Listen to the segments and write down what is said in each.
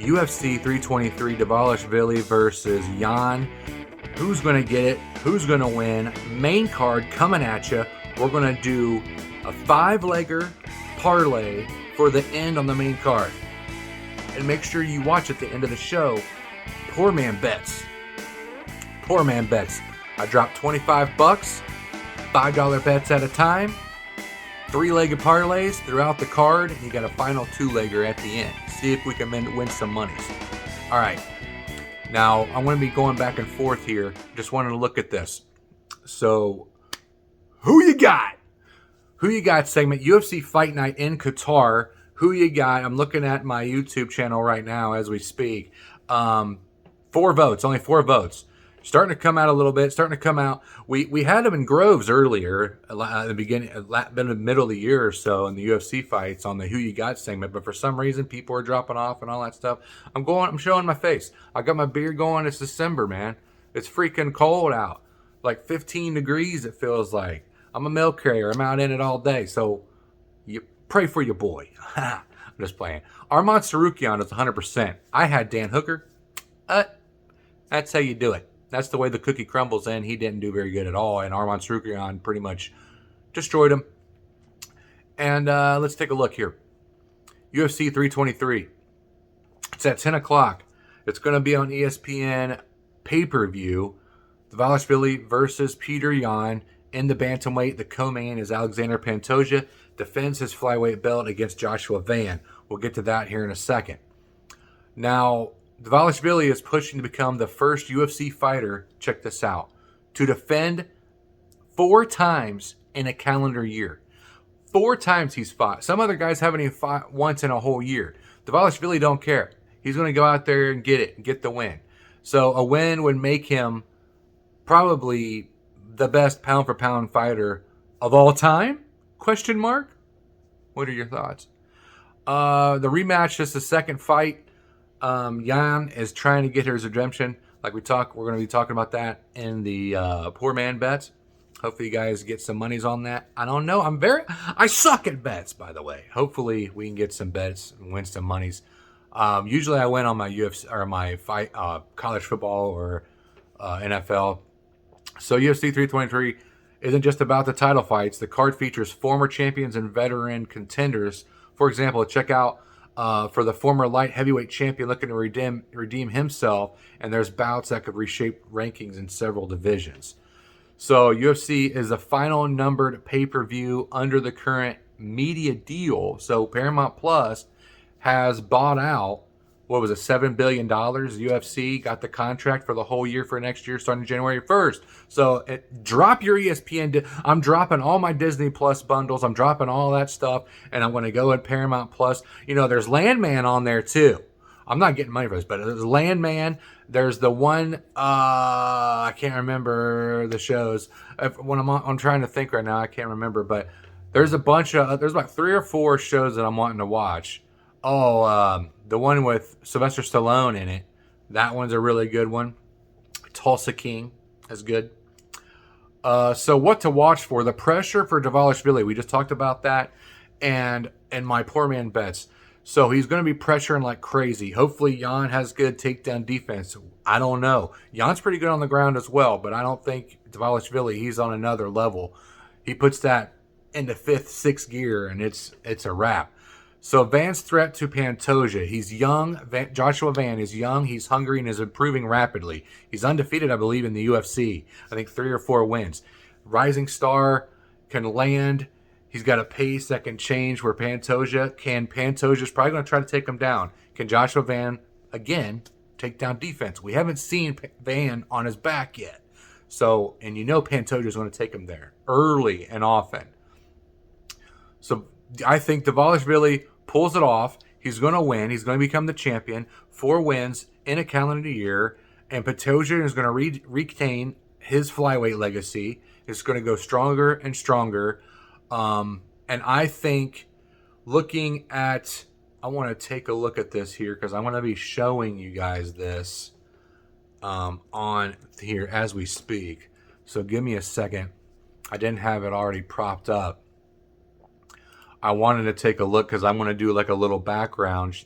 UFC 323, Dvalishvili versus Jan. Who's going to get it? Who's going to win? Main card coming at you. We're going to do a 5-legger parlay for the end on the main card. And make sure you watch at the end of the show. Poor man bets. Poor man bets. I dropped $25, $5 bets at a time, 3-legged parlays throughout the card, and you got a final 2-legger at the end. See if we can win some monies. All right. Now, I'm going to be going back and forth here. Just wanted to look at this. So, who you got? Who you got segment, UFC Fight Night in Qatar. Who you got? I'm looking at my YouTube channel right now as we speak. 4 votes, only 4 votes. Starting to come out a little bit, starting to come out. We had them in Groves earlier, at the beginning, in the middle of the year or so in the UFC fights on the Who You Got segment, but for some reason people are dropping off and all that stuff. I'm showing my face. I got my beard going. It's December, man. It's freaking cold out. Like 15 degrees it feels like. I'm a mail carrier. I'm out in it all day. So you pray for your boy. I'm just playing. Arman Tsarukyan is 100%. I had Dan Hooker. That's how you do it. That's the way the cookie crumbles, and he didn't do very good at all. And Arman Tsarukyan pretty much destroyed him. And let's take a look here. UFC 323. It's at 10 o'clock. It's going to be on ESPN pay-per-view. Dvalishvili versus Peter Yan. In the bantamweight, the co-main is Alexander Pantoja. Defends his flyweight belt against Joshua Van. We'll get to that here in a second. Now, Dvalishvili is pushing to become the first UFC fighter, check this out, to defend 4 times in a calendar year. 4 times he's fought. Some other guys haven't even fought once in a whole year. Dvalishvili don't care. He's going to go out there and get it, and get the win. So a win would make him probably the best pound-for-pound fighter of all time? Question mark? What are your thoughts? The rematch is the second fight. Jan is trying to get his redemption. We're going to be talking about that in the poor man bets. Hopefully you guys get some monies on that. I don't know. I suck at bets, by the way. Hopefully we can get some bets and win some monies. Usually I win on my UFC or my fight, college football or NFL. So UFC 323 isn't just about the title fights. The card features former champions and veteran contenders. For example, check out for the former light heavyweight champion looking to redeem himself, and there's bouts that could reshape rankings in several divisions. So UFC is the final numbered pay-per-view under the current media deal. So Paramount Plus has bought out, what was it, $7 billion. UFC got the contract for the whole year for next year starting January 1st. So drop your ESPN. I'm dropping all my Disney Plus bundles. I'm dropping all that stuff. And I'm going to go at Paramount Plus. You know, there's Landman on there too. I'm not getting money for this, but there's Landman. There's the one, I can't remember the shows. When I'm trying to think right now, I can't remember. But there's there's like 3 or 4 shows that I'm wanting to watch. The one with Sylvester Stallone in it. That one's a really good one. Tulsa King is good. So what to watch for? The pressure for Dvalishvili. We just talked about that. And my poor man bets. So he's going to be pressuring like crazy. Hopefully Jan has good takedown defense. I don't know. Jan's pretty good on the ground as well. But I don't think Dvalishvili, he's on another level. He puts that into 5th, 6th gear. And it's a wrap. So Van's threat to Pantoja. He's young. Joshua Van is young. He's hungry and is improving rapidly. He's undefeated, I believe, in the UFC. I think 3 or 4 wins. Rising star, can land. He's got a pace that can change where Pantoja can. Pantoja's probably going to try to take him down. Can Joshua Van, again, take down defense? We haven't seen Van on his back yet. So, and you know Pantoja's going to take him there early and often. So I think Dvalishvili pulls it off. He's going to win. He's going to become the champion. 4 wins in a calendar year. And Pantoja is going to retain his flyweight legacy. It's going to go stronger and stronger. And I think looking at, I want to take a look at this here because I'm going to be showing you guys this on here as we speak. So give me a second. I didn't have it already propped up. I wanted to take a look because I'm going to do like a little background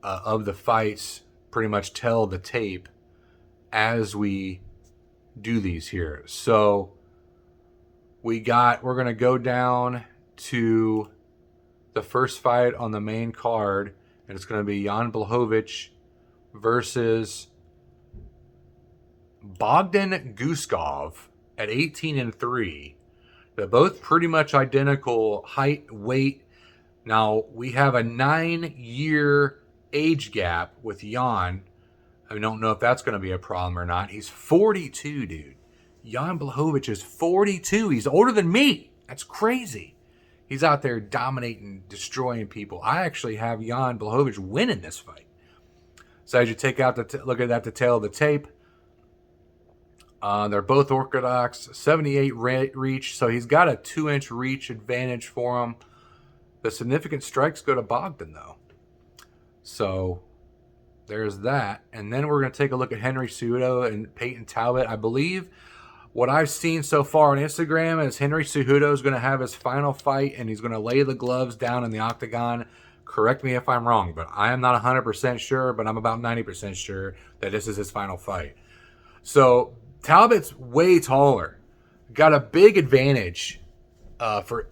of the fights pretty much tell the tape as we do these here. So we're going to go down to the first fight on the main card, and it's going to be Jan Blachowicz versus Bogdan Guskov at 18-3. They're both pretty much identical height, weight. Now, we have a 9-year age gap with Jan. I don't know if that's going to be a problem or not. He's 42, dude. Jan Blachowicz is 42. He's older than me. That's crazy. He's out there dominating, destroying people. I actually have Jan Blachowicz winning this fight. So as you take out look at that detail of the tape, they're both orthodox, 78 reach. So he's got a 2-inch reach advantage for him. The significant strikes go to Bogdan, though. So there's that. And then we're going to take a look at Henry Cejudo and Peyton Talbott. I believe what I've seen so far on Instagram is Henry Cejudo is going to have his final fight, and he's going to lay the gloves down in the octagon. Correct me if I'm wrong, but I am not 100% sure, but I'm about 90% sure that this is his final fight. So Talbott's way taller. Got a big advantage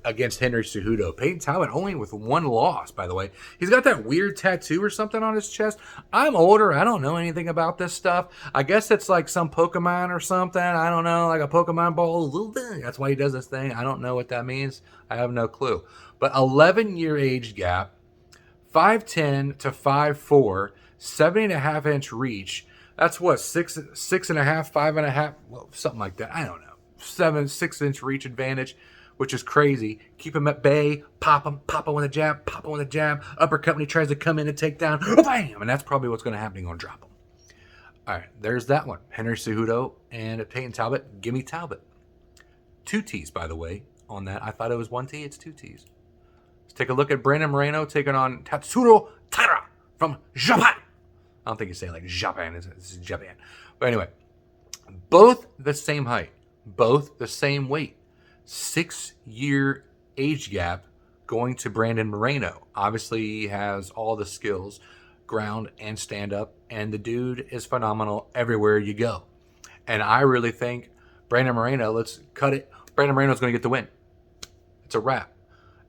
against Henry Cejudo. Peyton Talbott only with one loss, by the way. He's got that weird tattoo or something on his chest. I'm older. I don't know anything about this stuff. I guess it's like some Pokemon or something. I don't know, like a Pokemon ball. That's why he does this thing. I don't know what that means. I have no clue. But 11-year age gap, 5'10 to 5'4, 70.5-inch reach. That's what, 6.5, 5.5, well, something like that. I don't know. 6-inch reach advantage, which is crazy. Keep him at bay, pop him with a jab, uppercut when he tries to come in and take down, bam! And that's probably what's going to happen. He's going to drop him. All right, there's that one. Henry Cejudo and Peyton Talbott. Give me Talbott. 2 T's, by the way, on that. I thought it was 1 T. It's 2 T's. Let's take a look at Brandon Moreno taking on Tatsuro Taira from Japan. I don't think you say it like Japan. It's Japan. But anyway, both the same height, both the same weight. 6-year age gap going to Brandon Moreno. Obviously, he has all the skills, ground and stand-up, and the dude is phenomenal everywhere you go. And I really think Brandon Moreno, let's cut it, Brandon Moreno's going to get the win. It's a wrap.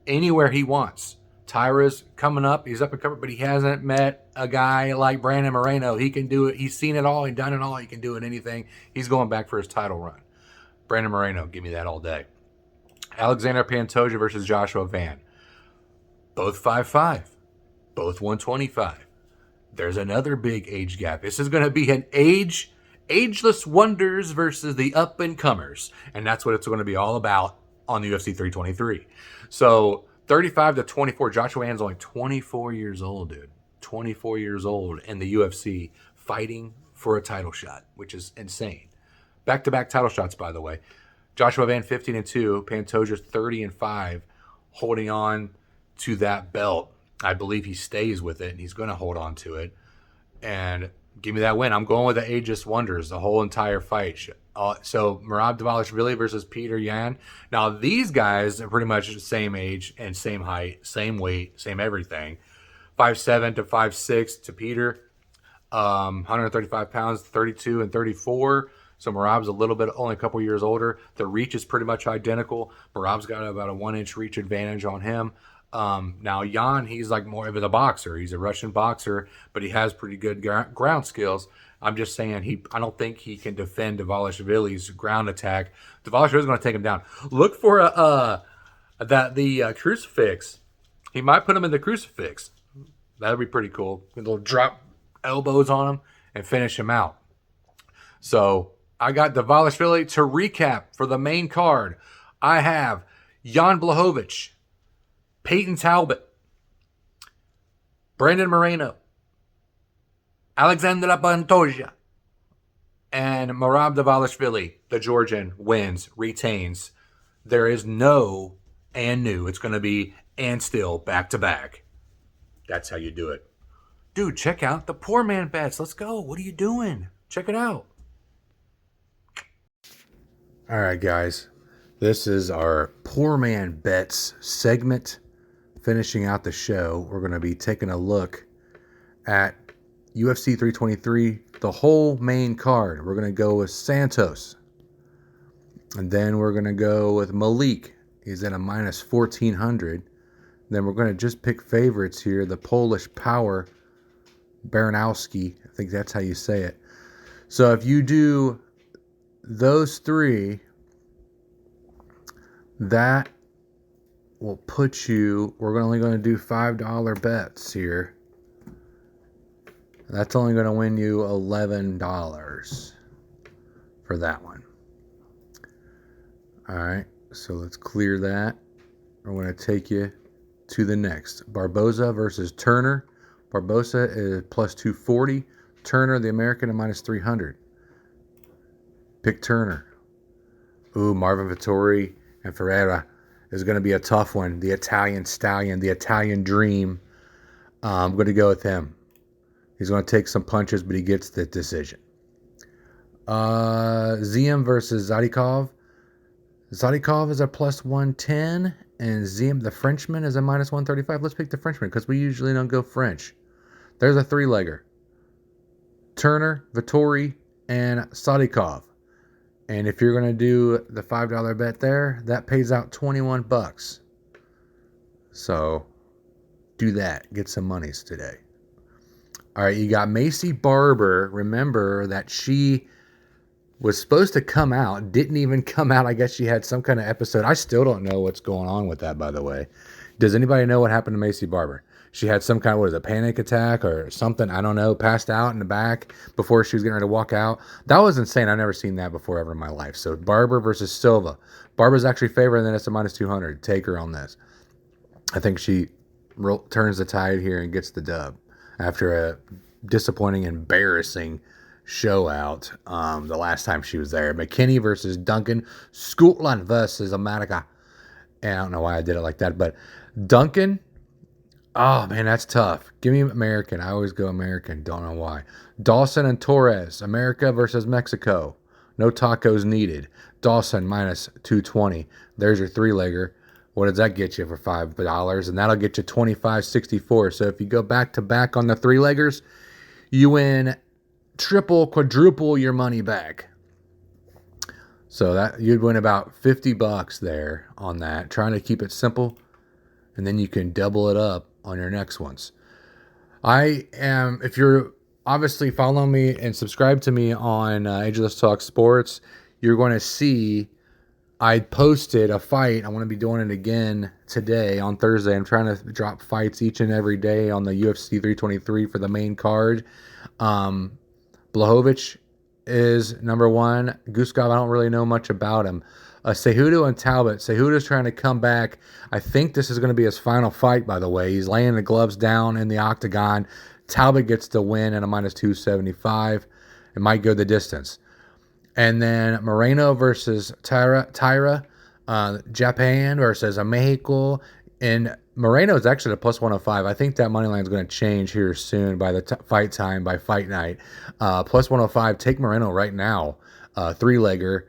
Anywhere he wants. Taira's coming up. He's up and covered, but he hasn't met a guy like Brandon Moreno. He can do it. He's seen it all. He's done it all. He can do it anything. He's going back for his title run. Brandon Moreno, give me that all day. Alexander Pantoja versus Joshua Van. Both 5'5", both 125. There's another big age gap. This is going to be an ageless wonders versus the up-and-comers. And that's what it's going to be all about on the UFC 323. So 35 to 24. Joshua Van's only 24 years old, dude. 24 years old in the UFC fighting for a title shot, which is insane. Back-to-back title shots, by the way. Joshua Van 15-2, Pantoja 30-5, holding on to that belt. I believe he stays with it, and he's going to hold on to it. And give me that win. I'm going with the Aegis Wonders, the whole entire fight. So Merab Dvalishvili versus Peter Yan. Now, these guys are pretty much the same age and same height, same weight, same everything. 5'7 to 5'6 to Peter. 135 pounds, 32 and 34. So Merab's only a couple years older. The reach is pretty much identical. Merab's got about a 1-inch reach advantage on him. Now Jan, he's like more of a boxer. He's a Russian boxer, but he has pretty good ground skills. I'm just saying I don't think he can defend Dvalishvili's ground attack. Dvalishvili's going to take him down. Look for the crucifix. He might put him in the crucifix. That would be pretty cool. A little drop elbows on him and finish him out. So I got Dvalishvili. To recap for the main card, I have Jan Blachowicz, Peyton Talbott, Brandon Moreno, Alexander Pantoja, and Merab Dvalishvili. The Georgian wins, retains. There is no and new. It's going to be and still back to back. That's how you do it. Dude, check out the Poor Man Bets. Let's go. What are you doing? Check it out. All right, guys. This is our Poor Man Bets segment. Finishing out the show, we're going to be taking a look at UFC 323, the whole main card, we're going to go with Santos. And then we're going to go with Malik. He's at a minus 1,400. Then we're going to just pick favorites here. The Polish Power, Baranowski. I think that's how you say it. So if you do those three, that will put you, we're only going to do $5 bets here. That's only going to win you $11 for that one. All right, so let's clear that. We're going to take you to the next. Barboza versus Turner. Barboza is plus 240. Turner, the American, at minus 300. Pick Turner. Ooh, Marvin Vettori and Ferreira is going to be a tough one. The Italian stallion, the Italian dream. I'm going to go with him. He's going to take some punches, but he gets the decision. Ziem versus Zadikov. Zadikov is a plus 110, and Ziem, the Frenchman, is a minus 135. Let's pick the Frenchman because we usually don't go French. There's a three-legger. Turner, Vettori, and Sadikov. And if you're going to do the $5 bet there, that pays out $21. So do that. Get some monies today. All right, you got Macy Barber. Remember that she was supposed to come out, didn't even come out. I guess she had some kind of episode. I still don't know what's going on with that, by the way. Does anybody know what happened to Macy Barber? She had some kind of, what is it, panic attack or something, I don't know, passed out in the back before she was getting ready to walk out. That was insane. I've never seen that before ever in my life. So Barber versus Silva. Barber's actually favored, and then it's a minus 200. Take her on this. I think she turns the tide here and gets the dub after a disappointing, embarrassing show out the last time she was there. McKinney versus Duncan. Scotland versus America. And I don't know why I did it like that, but Duncan, oh man, that's tough. Give me American. I always go American. Don't know why. Dawson and Torres. America versus Mexico. No tacos needed. Dawson minus 220. There's your three-legger. What does that get you for $5? And that'll get you $25.64. So if you go back to back on the three-leggers, you win triple, quadruple your money back. So that you'd win about $50 there on that. Trying to keep it simple, and then you can double it up on your next ones. If you're obviously following me and subscribe to me on Ageless Talk Sports, you're going to see I posted a fight. I want to be doing it again today on Thursday. I'm trying to drop fights each and every day on the UFC 323 for the main card. Blachowicz is number one. Guskov, I don't really know much about him. Cejudo and Talbott. Cejudo's trying to come back. I think this is going to be his final fight, by the way. He's laying the gloves down in the octagon. Talbott gets the win at a minus 275. It might go the distance. And then Moreno versus Taira. Japan versus Mexico. And Moreno is actually a plus 105. I think that money line is going to change here soon by the fight time, by fight night. Plus 105. Take Moreno right now. Three-legger.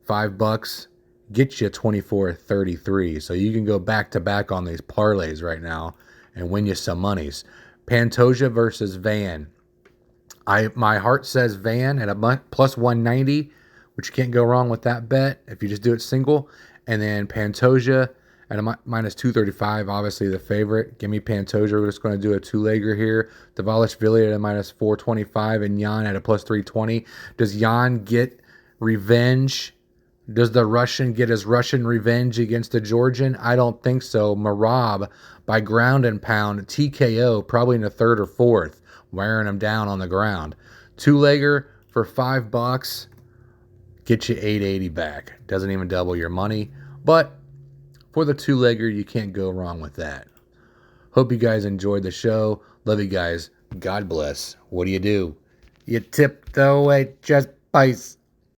$5 gets you 24.33. So you can go back to back on these parlays right now and win you some monies. Pantoja versus Van. My heart says Van at a plus 190, which you can't go wrong with that bet if you just do it single. And then Pantoja at a minus 235, obviously the favorite. Give me Pantoja. We're just going to do a two-legger here. Dvalishvili at a minus 425 and Jan at a plus 320. Does Jan get revenge? Does the Russian get his Russian revenge against the Georgian? I don't think so. Marab by ground and pound. TKO probably in the third or fourth. Wearing him down on the ground. Two-legger for $5. Get you $880 back. Doesn't even double your money. But for the two-legger, you can't go wrong with that. Hope you guys enjoyed the show. Love you guys. God bless. What do? You tip the way just bice.